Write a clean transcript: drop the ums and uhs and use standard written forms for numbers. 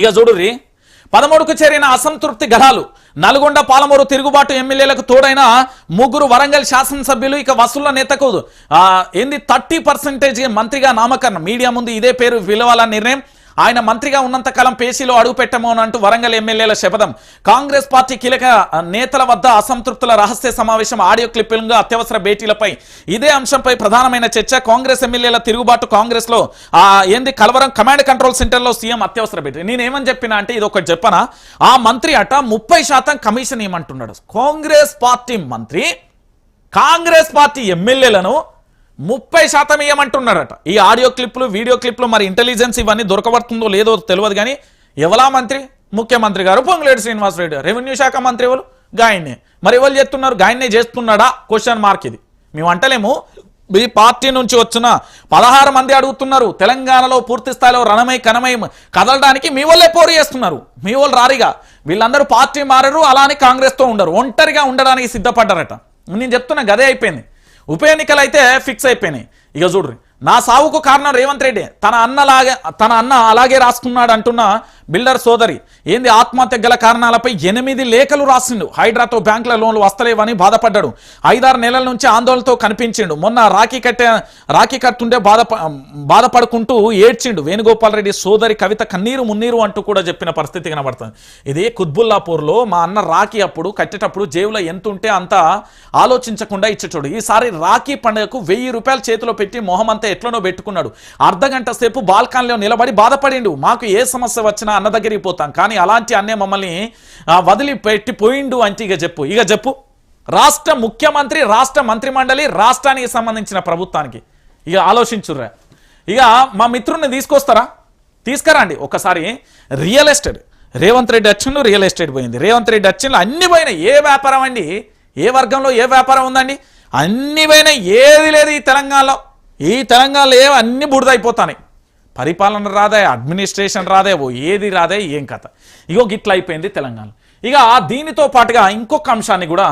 ఇక చూడుర్రి 13కు చేరిన అసంతృప్తి గళాలు నల్గొండ పాలమూరు తిరుగుబాటు ఎమ్మెల్యేలకు తోడైన ముగ్గురు వరంగల్ శాసనసభ్యులు ఇక వసూళ్ల నేతకు ఏంది 30% మంత్రిగా నామకరణం మీడియా ముందు ఇదే పేరు విలువాల నిర్ణయం ఆయన మంత్రిగా ఉన్నంత కాలం పేసీలో అడుగు పెట్టమని అంటూ వరంగల్ ఎమ్మెల్యేల శపథం కాంగ్రెస్ పార్టీ కీలక నేతల వద్ద అసంతృప్తుల రహస్య సమావేశం ఆడియో క్లిప్పింగ్ అత్యవసర భేటీలపై ఇదే అంశంపై ప్రధానమైన చర్చ కాంగ్రెస్ ఎమ్మెల్యేల తిరుగుబాటు కాంగ్రెస్ లో ఏంది కలవరం కమాండ్ కంట్రోల్ సెంటర్ లో సీఎం అత్యవసర భేటీ నేనేమని చెప్పినా అంటే ఇది ఒకటి చెప్పనా ఆ మంత్రి అట 30% కమిషన్ ఇవ్వమంటున్నాడు కాంగ్రెస్ పార్టీ మంత్రి కాంగ్రెస్ పార్టీ ఎమ్మెల్యేలను 30% ఇవ్వమంటున్నారట ఈ ఆడియో క్లిప్లు వీడియో క్లిప్లు మరి ఇంటెలిజెన్స్ ఇవన్నీ దొరకబడుతుందో లేదో తెలియదు కానీ ఎవలా మంత్రి ముఖ్యమంత్రి గారు పొంగులేటి శ్రీనివాసరెడ్డి రెవెన్యూ శాఖ మంత్రి ఎవరు గాయన్నే మరి ఎవరు చేస్తున్నారు గాయన్నే చేస్తున్నాడా క్వశ్చన్ మార్క్ ఇది మేము అంటలేము ఈ పార్టీ నుంచి వచ్చిన 16 మంది అడుగుతున్నారు తెలంగాణలో పూర్తి స్థాయిలో రణమై కనమై కదలడానికి మీ వాళ్ళే పోరు చేస్తున్నారు మీ వాళ్ళు రారిగా వీళ్ళందరూ పార్టీ మారరు అలానే కాంగ్రెస్తో ఉండరు ఒంటరిగా ఉండడానికి సిద్ధపడ్డారట నేను చెప్తున్నా గదే అయిపోయింది ఉప ఎన్నికలు అయితే ఫిక్స్ అయిపోయినాయి ఇక చూడ్రి నా సావుకు కారణం రేవంత్ రెడ్డి తన అన్న అలాగే రాసుకున్నాడు అంటున్న బిల్డర్ సోదరి ఏంది ఆత్మహత్య గల కారణాలపై 8 లేఖలు రాసిండు హైడ్రాతో బ్యాంకుల లోన్లు వస్తలేవని బాధపడ్డాడు 5-6 నెలల నుంచి ఆందోళనతో కనిపించిండు మొన్న రాఖీ కట్టుండే బాధపడుకుంటూ ఏడ్చిండు వేణుగోపాల్ రెడ్డి సోదరి కవిత కన్నీరు మున్నీరు అంటూ కూడా చెప్పిన పరిస్థితి కనబడుతుంది ఇది కుత్బుల్లాపూర్లో మా అన్న రాఖీ అప్పుడు కట్టేటప్పుడు జేబులో ఎంత ఉంటే అంత ఆలోచించకుండా ఇచ్చేటోడు ఈసారి రాఖీ పండుగకు 1000 రూపాయలు చేతిలో పెట్టి మొహమంతా ఎట్లనో పెట్టుకున్నాడు అర్ధగంట సేపు బాల్కనీలో నిలబడి బాధపడిండు మాకు ఏ సమస్య వచ్చినా అన్న దగ్గరికి పోతాం కానీ అలాంటి అన్నే మమ్మల్ని వదిలిపెట్టి పోయిండు అంటే ఇక చెప్పు రాష్ట్ర ముఖ్యమంత్రి రాష్ట్ర మంత్రిమండలి రాష్ట్రానికి సంబంధించిన ప్రభుత్వానికి ఇక ఆలోచించుర్రా ఇక మా మిత్రుడిని తీసుకురండి ఒకసారి రియల్ ఎస్టేట్ రేవంత్ రెడ్డి వచ్చిండు రియల్ ఎస్టేట్ పోయింది రేవంత్ రెడ్డి వచ్చిండు అన్ని పోయినాయి ఏ వ్యాపారం అండి ఏ వర్గంలో ఏ వ్యాపారం ఉందండి అన్ని పోయినాయి ఏది లేదు ఈ తెలంగాణలో అన్ని బురదైపోతాయి పరిపాలన రాదే అడ్మినిస్ట్రేషన్ రాదే ఏది రాదే ఏం కథ ఇగో గిట్ల అయిపోయింది తెలంగాణ ఇక దీనితో పాటుగా ఇంకొక అంశాన్ని కూడా